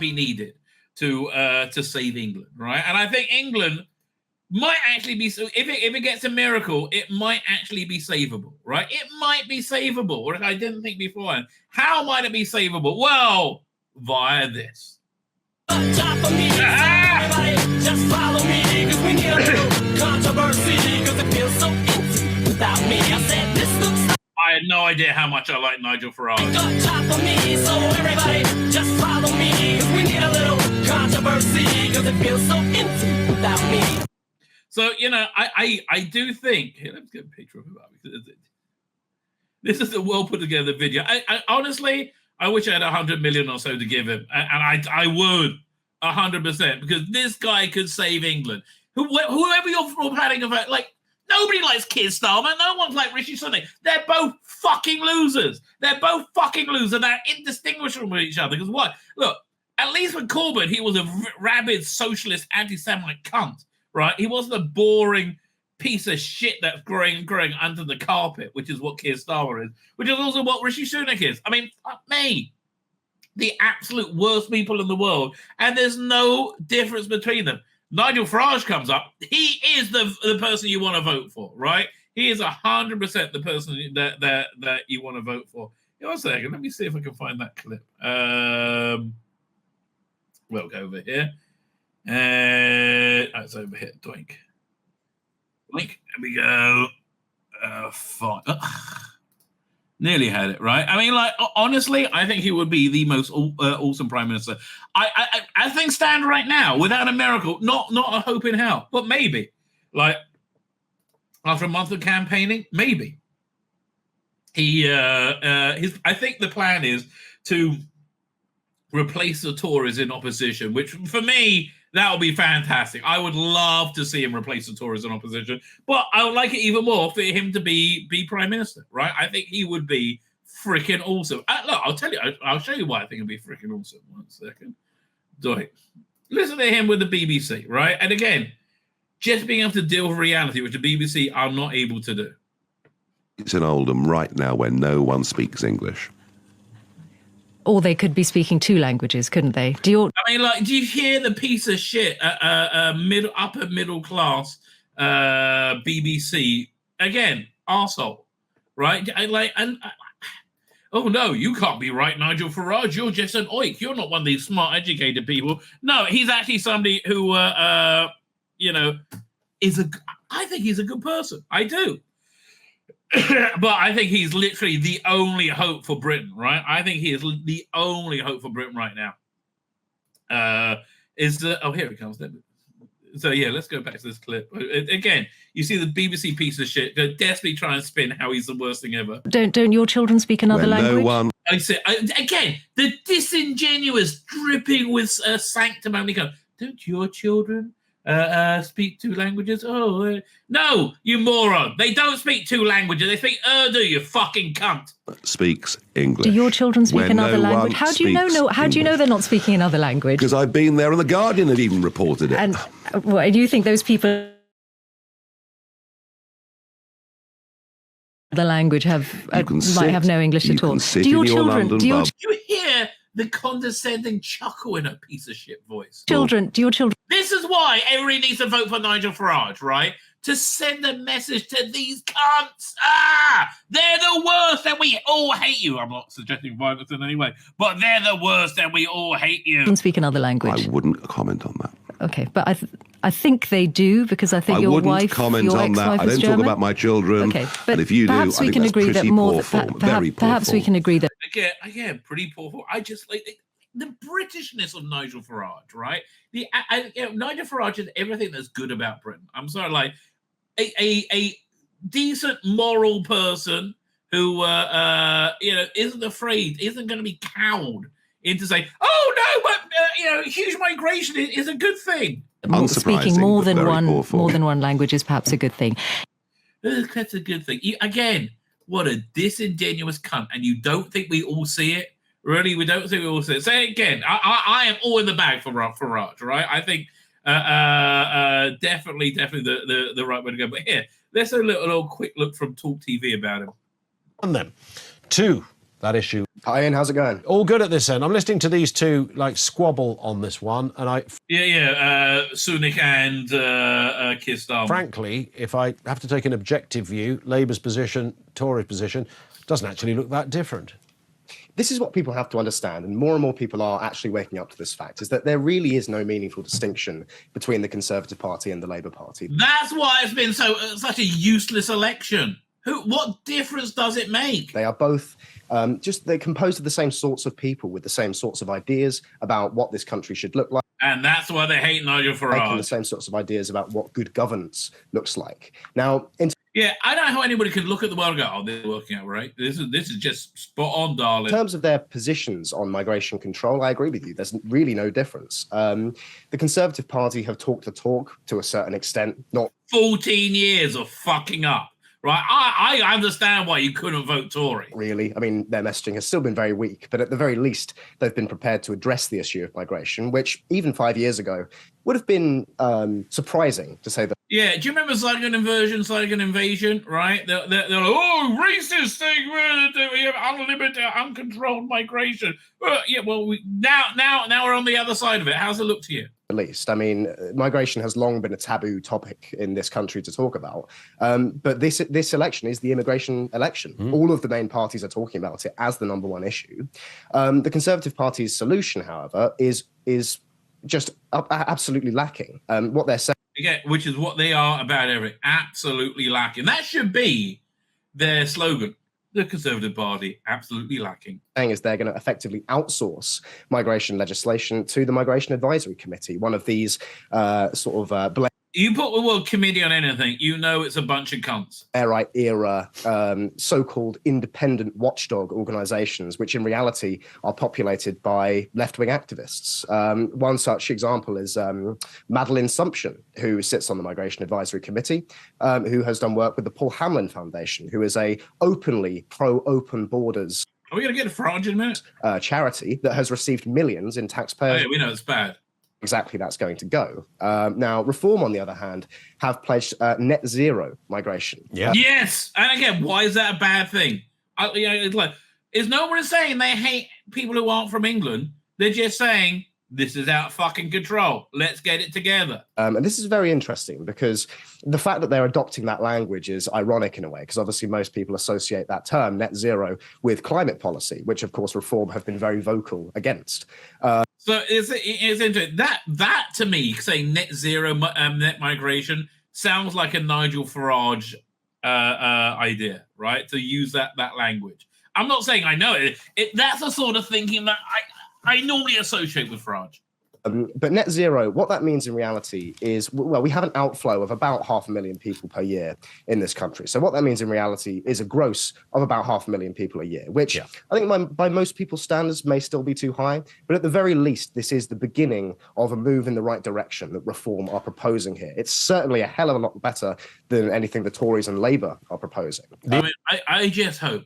be needed to save England, right? And I think England might actually be, so if it gets a miracle, it might actually be savable, right? It might be savable, or I didn't think beforehand. How might it be savable? Well, via this. Just follow me, because we need a little controversy, because it feels so empty without me. I said, this looks like I had no idea how much I like Nigel Farage. top of me, so everybody just follow me, because we need a little controversy, because it feels so empty without me. So, you know, I do think, here, let's get a picture of him. This is a well put together video. I honestly, I wish I had 100 million or so to give him, and I would 100%, because this guy could save England. Whoever you're planning about, like, nobody likes Keir Starmer. No one's like Rishi Sunak. They're both fucking losers. They're indistinguishable from each other. Because what? Look, at least with Corbyn, he was a rabid socialist anti-Semite cunt, right? He wasn't a boring piece of shit that's growing under the carpet, which is what Keir Starmer is, which is also what Rishi Sunak is. I mean, fuck me. The absolute worst people in the world, and there's no difference between them. Nigel Farage comes up. He is the person you want to vote for, right? He is 100% the person that you want to vote for. Give me a second. Let me see if I can find that clip. We'll go over here. It's over here. Doink. There we go. Fine. Nearly had it right. I mean, like, honestly, I think he would be the most awesome prime minister. I think stand right now, without a miracle, not a hope in hell, but maybe, like, after a month of campaigning, maybe I think the plan is to replace the Tories in opposition, which for me, that would be fantastic. I would love to see him replace the Tories in opposition, but I would like it even more for him to be prime minister, right? I think he would be freaking awesome. Look, I'll show you why I think it'd be freaking awesome. 1 second. Listen to him with the BBC, right? And again, just being able to deal with reality, which the BBC are not able to do. It's in Oldham right now where no one speaks English. Or they could be speaking 2 languages, couldn't they? Do you hear the piece of shit upper middle class BBC again, arsehole, right? Oh no, you can't be right, Nigel Farage. You're just an oik. You're not one of these smart, educated people. No, he's actually somebody who, I think he's a good person. I do. But I think he's literally the only hope for Britain, right? I think he is the only hope for Britain right now. Here it comes. So, yeah, let's go back to this clip. Again, you see the BBC piece of shit. They're desperately trying to spin how he's the worst thing ever. Don't your children speak another language? No one. I say, again, the disingenuous, dripping with sanctum only go, don't your children speak 2 languages? No, you moron. They don't speak 2 languages. They speak Urdu, you fucking cunt. Speaks English. Do your children speak another language? How do you know? How do you know they're not speaking another language? Because I've been there, and the Guardian have even reported it. And do you think those people, the language might have no English at all? Do your children? You hear the condescending chuckle in a piece of shit voice? Do your children? This is why everybody needs to vote for Nigel Farage, right? To send a message to these cunts. They're the worst, and we all hate you. I'm not suggesting violence in any way, but they're the worst, and we all hate you. Can speak another language. I wouldn't comment on that. Okay, but I think they do, because I think your wouldn't wife, comment your on ex-wife that. I is don't German. talk about my children. Okay, but and if you do, perhaps I we think can that's agree that pretty more. poor form, very poor Perhaps form. we can agree that. Again, pretty poor form. I just like the Britishness of Nigel Farage, right? Nigel Farage is everything that's good about Britain. I'm sorry, like a decent moral person who isn't afraid, isn't going to be cowed into saying, oh no, but huge migration is a good thing. Speaking more than one language is perhaps a good thing. That's a good thing. Again, what a disingenuous cunt, and you don't think we all see it? Really, we don't think we all see it. Say it again. I am all in the bag for Farage, right? I think definitely the right way to go. But here, let's have a little quick look from Talk TV about him. On them. 2 that issue. Hi, Ian. How's it going? All good at this end. I'm listening to these two squabble on this one, and Sunak and Keir Starmer. Frankly, if I have to take an objective view, Labour's position, Tory's position, doesn't actually look that different. This is what people have to understand, and more people are actually waking up to this fact, is that there really is no meaningful distinction between the Conservative Party and the Labour Party. That's why it's been such a useless election. What difference does it make? They are both they're composed of the same sorts of people with the same sorts of ideas about what this country should look like. And that's why they hate Nigel Farage. And the same sorts of ideas about what good governance looks like. Now, I don't know how anybody could look at the world and go, "Oh, they're working out right. This is just spot on, darling." In terms of their positions on migration control, I agree with you. There's really no difference. The Conservative Party have talked the talk to a certain extent. Not 14 years of fucking up. Right, I understand why you couldn't vote Tory. Really, I mean, their messaging has still been very weak, but at the very least, they've been prepared to address the issue of migration, which even 5 years ago would have been surprising, to say that. Yeah, do you remember Zygon invasion, right? They're like, oh, racist thing, we have unlimited, uncontrolled migration. Well, now we're on the other side of it. How's it look to you? At least, I mean, migration has long been a taboo topic in this country to talk about. But this election is the immigration election. All of the main parties are talking about it as the number one issue. The Conservative Party's solution, however, is just absolutely lacking. What they're saying, again, which is what they are about everything, absolutely lacking. That should be their slogan. The Conservative Party, absolutely lacking. Is they're going to effectively outsource migration legislation to the Migration Advisory Committee, one of these you put the word committee on anything, you know it's a bunch of cunts. Airite era so-called independent watchdog organizations, which in reality are populated by left-wing activists. One such example is Madeleine Sumption, who sits on the Migration Advisory Committee, who has done work with the Paul Hamlin Foundation, who is a openly pro-open borders Are we going to get a Farage in a minute? Charity that has received millions in taxpayers. Oh, yeah, we know it's bad. Exactly, that's going to go. Now, Reform, on the other hand, have pledged net zero migration. Yes, and again, why is that a bad thing? Is nobody saying they hate people who aren't from England? They're just saying this is out of fucking control. Let's get it together. And this is very interesting because the fact that they're adopting that language is ironic in a way, because obviously most people associate that term, net zero, with climate policy, which of course Reform have been very vocal against. So it's interesting. That to me, saying net zero net migration sounds like a Nigel Farage idea, right? To use that language. I'm not saying I know it. That's the sort of thinking that I normally associate with Farage. But net zero, what that means in reality is, well, we have an outflow of about 500,000 people per year in this country. So what that means in reality is a gross of about 500,000 people a year, which I think by most people's standards may still be too high. But at the very least, this is the beginning of a move in the right direction that Reform are proposing here. It's certainly a hell of a lot better than anything the Tories and Labour are proposing. I just hope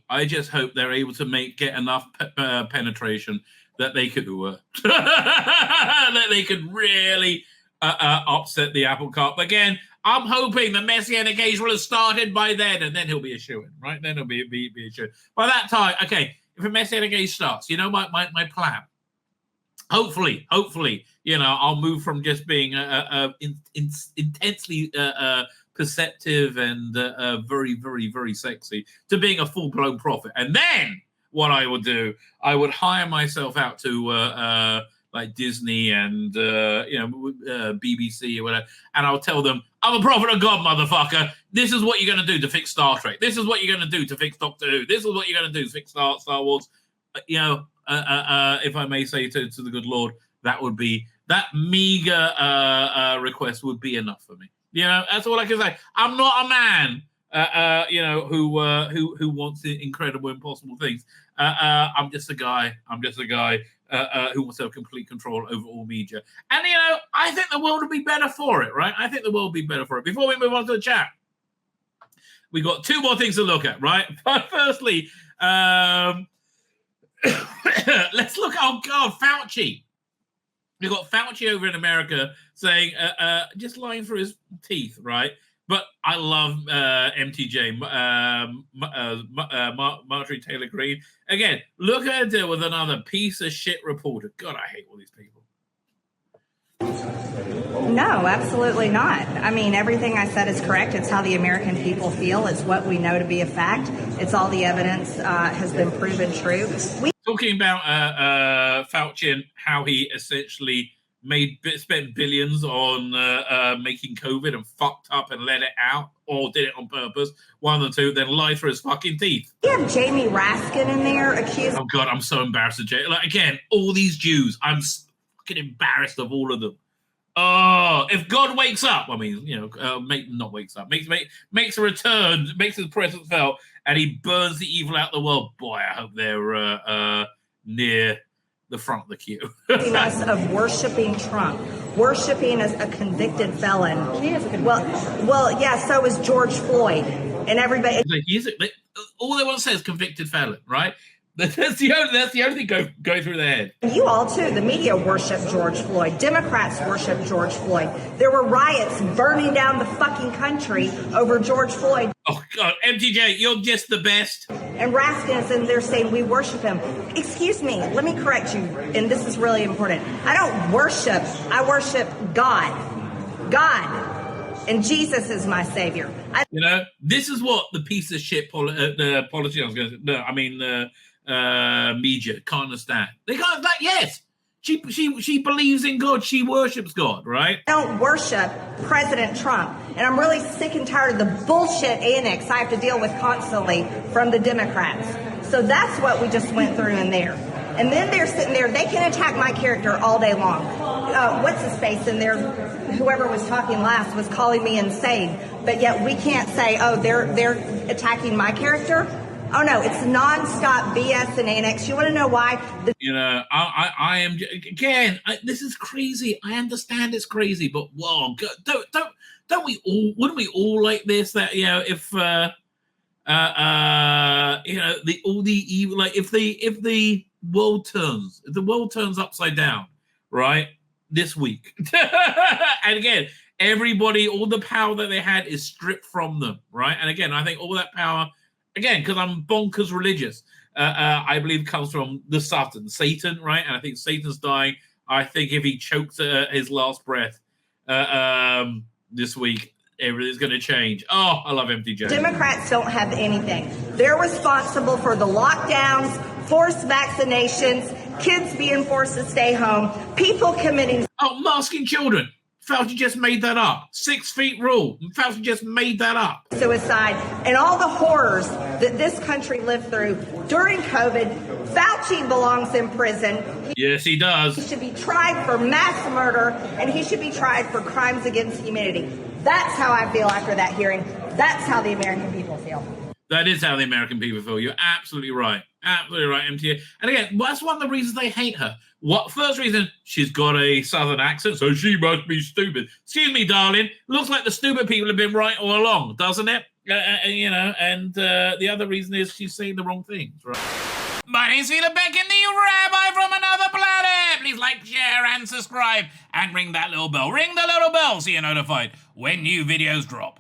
they're able to get enough penetration that they could that they could really upset the apple cart. But again, I'm hoping the Messianic age will have started by then, and then he'll be a shoo-in, right? Then he'll be a shoo-in. By that time, okay, if a Messianic age starts, you know my plan. Hopefully, I'll move from just being intensely perceptive and very, very, very sexy to being a full-blown prophet. And then what I would do, I would hire myself out to like Disney and BBC or whatever, and I'll tell them, I'm a prophet of God, motherfucker. This is what you're going to do to fix Star Trek. This is what you're going to do to fix Doctor Who. This is what you're going to do to fix Star Wars. If I may say to the good Lord, that meager request would be enough for me. That's all I can say. I'm not a man who wants incredible, impossible things. I'm just a guy who wants to have complete control over all media. And, I think the world would be better for it, right? I think the world would be better for it. Before we move on to the chat, we got two more things to look at, right? Firstly, let's look. Oh, God, Fauci. We've got Fauci over in America saying, just lying through his teeth, right? But I love MTJ, Marjorie Taylor Greene. Again, look at her deal with another piece of shit reporter. God, I hate all these people. No, absolutely not. I mean, everything I said is correct. It's how the American people feel. It's what we know to be a fact. It's all the evidence has been proven true. Talking about Fauci and how he essentially spent billions on making COVID and fucked up and let it out, or did it on purpose, one of the two, then lied for his fucking teeth. We have Jamie Raskin in there accused. Oh God, I'm so embarrassed of Jamie. Like, again, all these Jews, I'm fucking embarrassed of all of them. Oh, if God wakes up, I mean, not wakes up, makes a return, makes his presence felt, and he burns the evil out of the world. Boy, I hope they're near the front of the queue. Us of worshiping Trump, worshiping as a convicted felon. Well, yeah. So is George Floyd, and everybody. All they want to say is convicted felon, right? That's the only thing go through their head. You all too. The media worship George Floyd. Democrats worship George Floyd. There were riots burning down the fucking country over George Floyd. Oh God, MTJ, you're just the best. And Raskin is in there saying we worship him. Excuse me, let me correct you, and this is really important. I don't worship. I worship God. God. And Jesus is my savior. This is what the piece of shit politicians. Media can't understand. They can't. Yes, she believes in God. She worships God, right? I don't worship President Trump, and I'm really sick and tired of the bullshit annex I have to deal with constantly from the Democrats. So that's what we just went through in there. And then they're sitting there. They can attack my character all day long. What's his face in there? Whoever was talking last was calling me insane, but yet we can't say, oh, they're attacking my character. Oh, no, it's nonstop BS and annex. You want to know why? I am, again, this is crazy. I understand it's crazy, but whoa, don't we all, wouldn't we all like this? That, if, all the evil, like if the world turns upside down, right, this week. And again, everybody, all the power that they had is stripped from them, right? And again, I think all that power, again, because I'm bonkers religious, I believe comes from the Satan, right? And I think Satan's dying. I think if he chokes his last breath this week, everything's going to change. Oh, I love MTJ. Democrats don't have anything. They're responsible for the lockdowns, forced vaccinations, kids being forced to stay home, people committing. Oh, masking children. Fauci just made that up. 6 feet rule. Fauci just made that up. Suicide and all the horrors that this country lived through during COVID. Fauci belongs in prison. Yes, he does. He should be tried for mass murder, and he should be tried for crimes against humanity. That's how I feel after that hearing. That's how the American people feel. That is how the American people feel. You're absolutely right. Absolutely right, MTA. And again, that's one of the reasons they hate her. First reason, she's got a southern accent, so she must be stupid. Excuse me, darling. Looks like the stupid people have been right all along, doesn't it? And the other reason is she's saying the wrong things, right? My name's Tzvi Lebetkin, the Rabbi from another planet. Please like, share, and subscribe. And ring that little bell. Ring the little bell so you're notified when new videos drop.